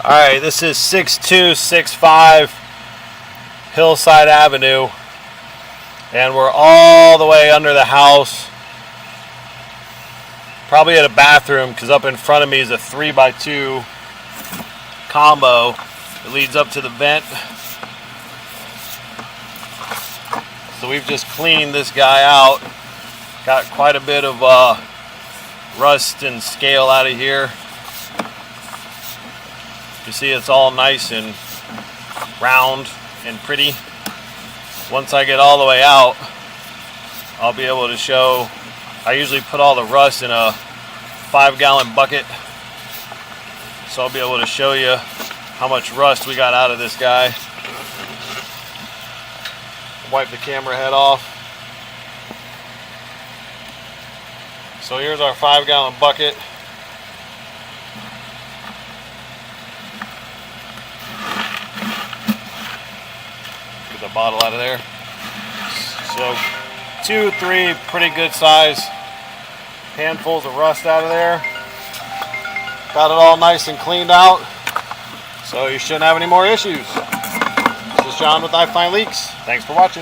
Alright, this is 6265 Hillside Avenue, and we're all the way under the house, probably at a bathroom, because up in front of me is a 3x2 combo that leads up to the vent. So we've just cleaned this guy out, got quite a bit of rust and scale out of here. You see it's all nice and round and pretty. Once I get all the way out, I'll be able to show. I usually put all the rust in a 5-gallon bucket, so I'll be able to show you how much rust we got out of this guy. Wipe the camera head off. So here's our 5-gallon bucket. Get the bottle out of there. So 2, 3 pretty good size handfuls of rust out of there. Got it all nice and cleaned out, so you shouldn't have any more issues. This is John with I Find Leaks. Thanks for watching.